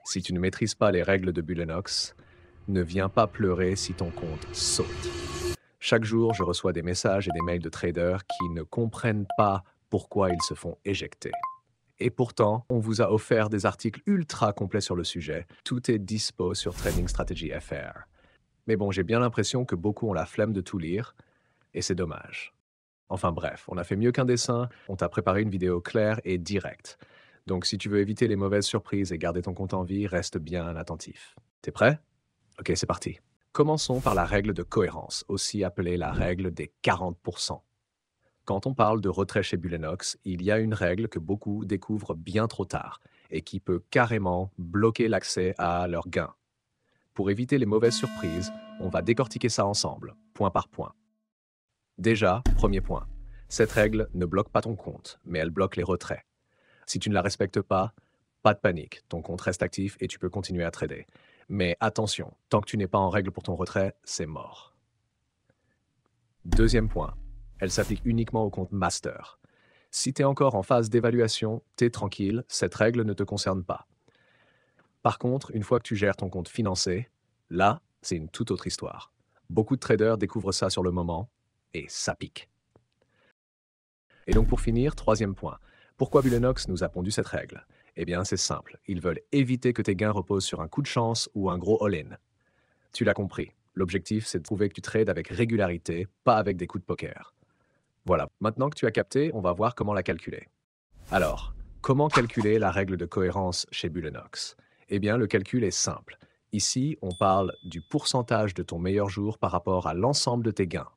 Si tu ne maîtrises pas les règles de Bullenox, ne viens pas pleurer si ton compte saute. Chaque jour, je reçois des messages et des mails de traders qui ne comprennent pas pourquoi ils se font éjecter. Et pourtant, on vous a offert des articles ultra complets sur le sujet. Tout est dispo sur Trading Strategy FR. Mais bon, j'ai bien l'impression que beaucoup ont la flemme de tout lire, et c'est dommage. Enfin bref, on a fait mieux qu'un dessin, on t'a préparé une vidéo claire et directe. Donc si tu veux éviter les mauvaises surprises et garder ton compte en vie, reste bien attentif. T'es prêt? Ok, c'est parti. Commençons par la règle de cohérence, aussi appelée la règle des 40%. Quand on parle de retrait chez Bullenox, il y a une règle que beaucoup découvrent bien trop tard et qui peut carrément bloquer l'accès à leurs gains. Pour éviter les mauvaises surprises, on va décortiquer ça ensemble, point par point. Déjà, premier point, cette règle ne bloque pas ton compte, mais elle bloque les retraits. Si tu ne la respectes pas, pas de panique, ton compte reste actif et tu peux continuer à trader. Mais attention, tant que tu n'es pas en règle pour ton retrait, c'est mort. Deuxième point, elle s'applique uniquement au compte master. Si tu es encore en phase d'évaluation, t'es tranquille, cette règle ne te concerne pas. Par contre, une fois que tu gères ton compte financé, là, c'est une toute autre histoire. Beaucoup de traders découvrent ça sur le moment et ça pique. Et donc pour finir, troisième point. Pourquoi Bullenox nous a pondu cette règle? Eh bien, c'est simple. Ils veulent éviter que tes gains reposent sur un coup de chance ou un gros all-in. Tu l'as compris. L'objectif, c'est de prouver que tu trades avec régularité, pas avec des coups de poker. Voilà. Maintenant que tu as capté, on va voir comment la calculer. Alors, comment calculer la règle de cohérence chez Bullenox? Eh bien, le calcul est simple. Ici, on parle du pourcentage de ton meilleur jour par rapport à l'ensemble de tes gains.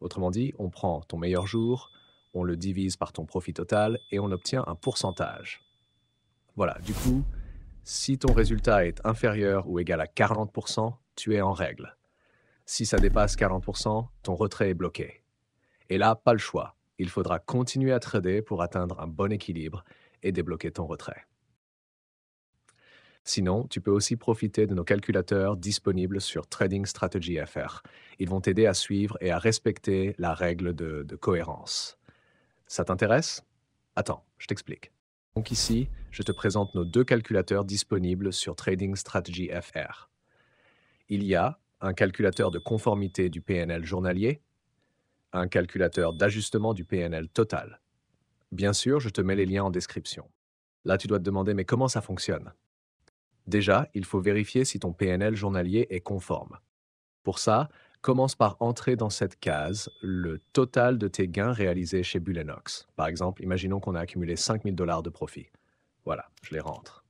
Autrement dit, on prend ton meilleur jour, on le divise par ton profit total et on obtient un pourcentage. Voilà, du coup, si ton résultat est inférieur ou égal à 40%, tu es en règle. Si ça dépasse 40%, ton retrait est bloqué. Et là, pas le choix. Il faudra continuer à trader pour atteindre un bon équilibre et débloquer ton retrait. Sinon, tu peux aussi profiter de nos calculateurs disponibles sur Trading Strategy FR. Ils vont t'aider à suivre et à respecter la règle de cohérence. Ça t'intéresse? Attends, je t'explique. Donc ici, je te présente nos deux calculateurs disponibles sur Trading Strategy FR. Il y a un calculateur de conformité du PNL journalier, un calculateur d'ajustement du PNL total. Bien sûr, je te mets les liens en description. Là, tu dois te demander, mais comment ça fonctionne? Déjà, il faut vérifier si ton PNL journalier est conforme. Pour ça, commence par entrer dans cette case le total de tes gains réalisés chez Bullenox. Par exemple, imaginons qu'on a accumulé 5 000 $ de profit. Voilà, je les rentre.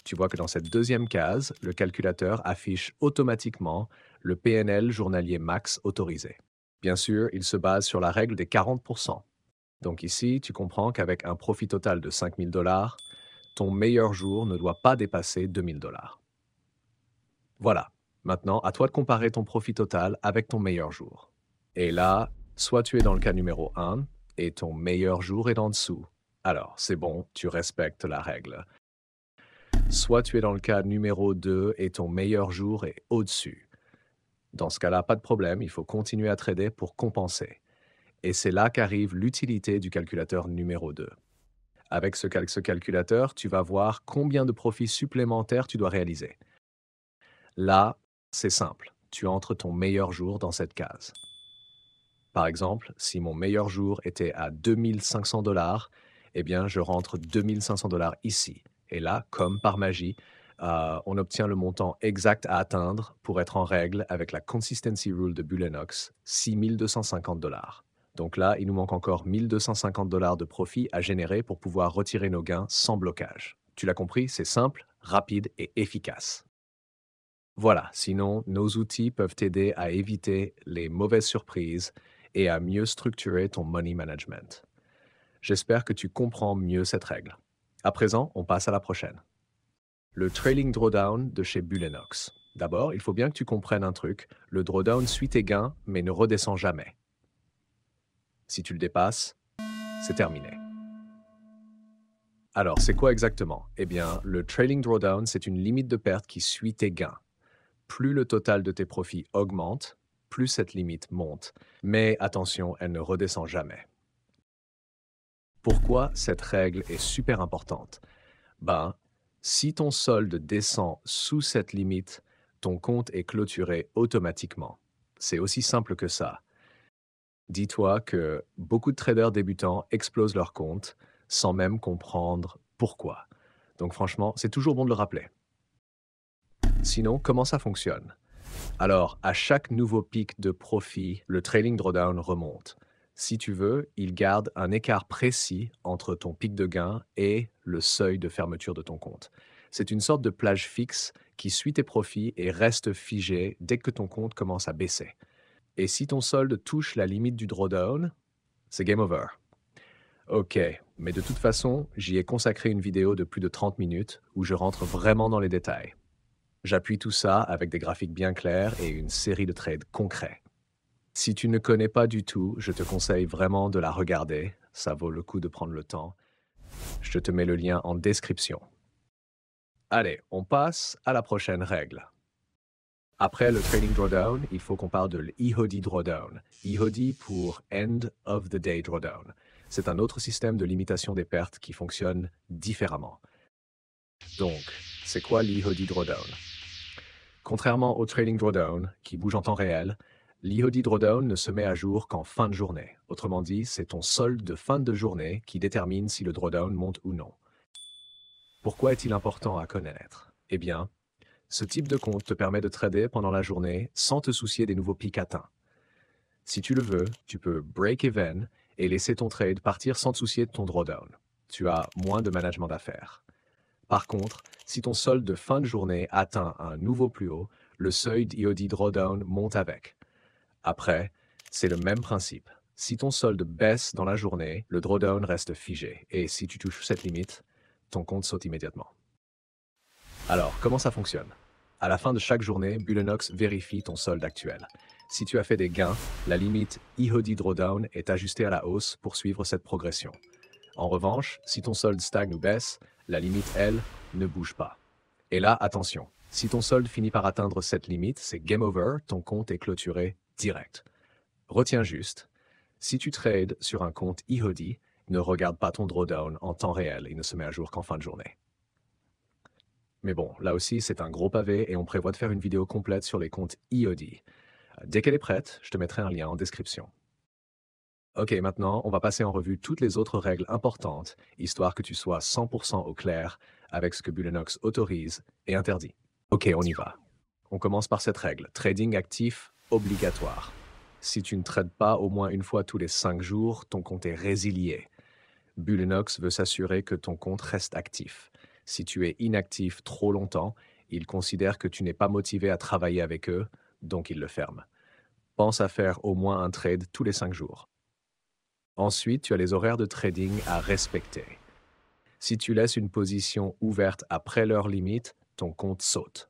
Tu vois que dans cette deuxième case, le calculateur affiche automatiquement le PNL journalier max autorisé. Bien sûr, il se base sur la règle des 40%. Donc ici, tu comprends qu'avec un profit total de 5 000 $, ton meilleur jour ne doit pas dépasser 2 000 $. Voilà. Maintenant, à toi de comparer ton profit total avec ton meilleur jour. Et là, soit tu es dans le cas numéro 1 et ton meilleur jour est en dessous. Alors, c'est bon, tu respectes la règle. Soit tu es dans le cas numéro 2 et ton meilleur jour est au-dessus. Dans ce cas-là, pas de problème, il faut continuer à trader pour compenser. Et c'est là qu'arrive l'utilité du calculateur numéro 2. Avec ce calculateur, tu vas voir combien de profits supplémentaires tu dois réaliser. Là, c'est simple, tu entres ton meilleur jour dans cette case. Par exemple, si mon meilleur jour était à 2 500 $, eh bien, je rentre 2 500 $ ici. Et là, comme par magie, on obtient le montant exact à atteindre pour être en règle avec la Consistency Rule de Bullenox, 6 250 $. Donc là, il nous manque encore 1 250 $ de profit à générer pour pouvoir retirer nos gains sans blocage. Tu l'as compris, c'est simple, rapide et efficace. Voilà, sinon, nos outils peuvent t'aider à éviter les mauvaises surprises et à mieux structurer ton money management. J'espère que tu comprends mieux cette règle. À présent, on passe à la prochaine. Le trailing drawdown de chez Bullenox. D'abord, il faut bien que tu comprennes un truc. Le drawdown suit tes gains, mais ne redescend jamais. Si tu le dépasses, c'est terminé. Alors, c'est quoi exactement? Eh bien, le trailing drawdown, c'est une limite de perte qui suit tes gains. Plus le total de tes profits augmente, plus cette limite monte. Mais attention, elle ne redescend jamais. Pourquoi cette règle est super importante? Ben, Si ton solde descend sous cette limite, ton compte est clôturé automatiquement. C'est aussi simple que ça. Dis-toi que beaucoup de traders débutants explosent leur compte sans même comprendre pourquoi. Donc franchement, c'est toujours bon de le rappeler. Sinon, comment ça fonctionne? Alors, à chaque nouveau pic de profit, le trailing drawdown remonte. Si tu veux, il garde un écart précis entre ton pic de gain et le seuil de fermeture de ton compte. C'est une sorte de plage fixe qui suit tes profits et reste figée dès que ton compte commence à baisser. Et si ton solde touche la limite du drawdown, c'est game over. Ok, mais de toute façon, j'y ai consacré une vidéo de plus de 30 minutes où je rentre vraiment dans les détails. J'appuie tout ça avec des graphiques bien clairs et une série de trades concrets. Si tu ne connais pas du tout, je te conseille vraiment de la regarder. Ça vaut le coup de prendre le temps. Je te mets le lien en description. Allez, on passe à la prochaine règle. Après le trading drawdown, il faut qu'on parle de l'EHOD drawdown. EHOD pour End of the Day Drawdown. C'est un autre système de limitation des pertes qui fonctionne différemment. Donc, c'est quoi l'EHOD drawdown? Contrairement au trading drawdown, qui bouge en temps réel, l'EHOD drawdown ne se met à jour qu'en fin de journée. Autrement dit, c'est ton solde de fin de journée qui détermine si le drawdown monte ou non. Pourquoi est-il important à connaître? Eh bien, ce type de compte te permet de trader pendant la journée sans te soucier des nouveaux pics atteints. Si tu le veux, tu peux break even et laisser ton trade partir sans te soucier de ton drawdown. Tu as moins de management d'affaires. Par contre, si ton solde de fin de journée atteint un nouveau plus haut, le seuil d'EHOD drawdown monte avec. Après, c'est le même principe. Si ton solde baisse dans la journée, le drawdown reste figé. Et si tu touches cette limite, ton compte saute immédiatement. Alors, comment ça fonctionne? À la fin de chaque journée, Bullenox vérifie ton solde actuel. Si tu as fait des gains, la limite EHOD drawdown est ajustée à la hausse pour suivre cette progression. En revanche, si ton solde stagne ou baisse, la limite, elle, ne bouge pas. Et là, attention, si ton solde finit par atteindre cette limite, c'est game over, ton compte est clôturé direct. Retiens juste, si tu trades sur un compte EHOD, ne regarde pas ton drawdown en temps réel et ne se met à jour qu'en fin de journée. Mais bon, là aussi, c'est un gros pavé et on prévoit de faire une vidéo complète sur les comptes EHOD. Dès qu'elle est prête, je te mettrai un lien en description. Ok, maintenant, on va passer en revue toutes les autres règles importantes, histoire que tu sois 100% au clair avec ce que Bullenox autorise et interdit. Ok, on y va. On commence par cette règle, trading actif obligatoire. Si tu ne trades pas au moins une fois tous les 5 jours, ton compte est résilié. Bullenox veut s'assurer que ton compte reste actif. Si tu es inactif trop longtemps, ils considèrent que tu n'es pas motivé à travailler avec eux, donc ils le ferment. Pense à faire au moins un trade tous les 5 jours. Ensuite, tu as les horaires de trading à respecter. Si tu laisses une position ouverte après l'heure limite, ton compte saute.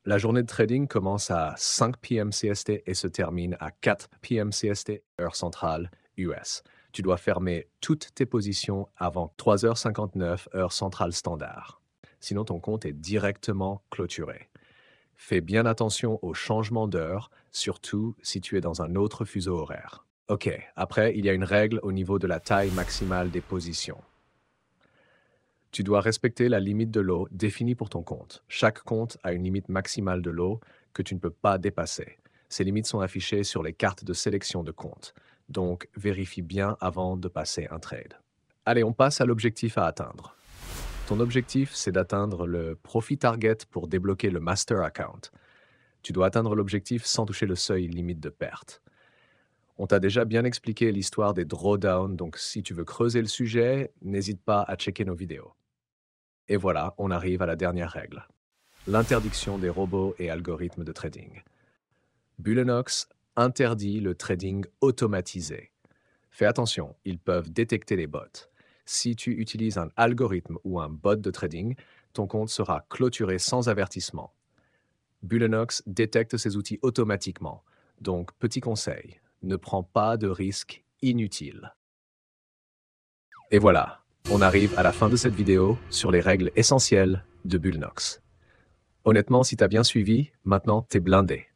La journée de trading commence à 5 p.m. CST et se termine à 4 p.m. CST, heure centrale, US. Tu dois fermer toutes tes positions avant 3h59, heure centrale standard. Sinon, ton compte est directement clôturé. Fais bien attention aux changements d'heure, surtout si tu es dans un autre fuseau horaire. Ok, après, il y a une règle au niveau de la taille maximale des positions. Tu dois respecter la limite de lot définie pour ton compte. Chaque compte a une limite maximale de lot que tu ne peux pas dépasser. Ces limites sont affichées sur les cartes de sélection de compte. Donc, vérifie bien avant de passer un trade. Allez, on passe à l'objectif à atteindre. Ton objectif, c'est d'atteindre le profit target pour débloquer le master account. Tu dois atteindre l'objectif sans toucher le seuil limite de perte. On t'a déjà bien expliqué l'histoire des drawdowns, donc si tu veux creuser le sujet, n'hésite pas à checker nos vidéos. Et voilà, on arrive à la dernière règle. L'interdiction des robots et algorithmes de trading. Bullenox interdit le trading automatisé. Fais attention, ils peuvent détecter les bots. Si tu utilises un algorithme ou un bot de trading, ton compte sera clôturé sans avertissement. Bullenox détecte ces outils automatiquement. Donc, petit conseil, ne prends pas de risques inutiles. Et voilà, on arrive à la fin de cette vidéo sur les règles essentielles de Bullenox. Honnêtement, si tu as bien suivi, maintenant t'es blindé.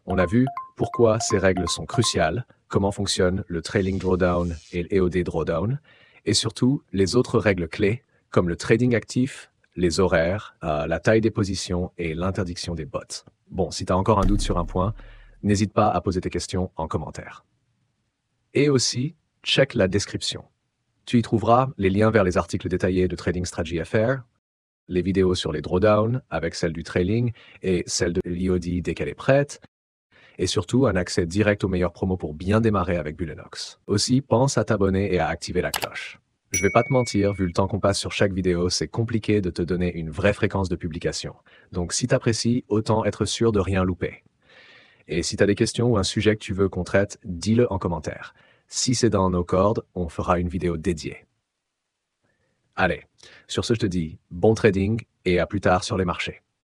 On a vu pourquoi ces règles sont cruciales, comment fonctionne le trailing drawdown et l'EOD drawdown, et surtout les autres règles clés comme le trading actif les horaires, la taille des positions et l'interdiction des bots. Bon, si tu as encore un doute sur un point, n'hésite pas à poser tes questions en commentaire. Et aussi, check la description. Tu y trouveras les liens vers les articles détaillés de Trading Strategy FR, les vidéos sur les drawdowns avec celle du trailing et celle de l'IOD dès qu'elle est prête, et surtout un accès direct aux meilleures promos pour bien démarrer avec Bullenox. Aussi, pense à t'abonner et à activer la cloche. Je vais pas te mentir, vu le temps qu'on passe sur chaque vidéo, c'est compliqué de te donner une vraie fréquence de publication. Donc si t'apprécies, autant être sûr de rien louper. Et si tu as des questions ou un sujet que tu veux qu'on traite, dis-le en commentaire. Si c'est dans nos cordes, on fera une vidéo dédiée. Allez, sur ce je te dis bon trading et à plus tard sur les marchés.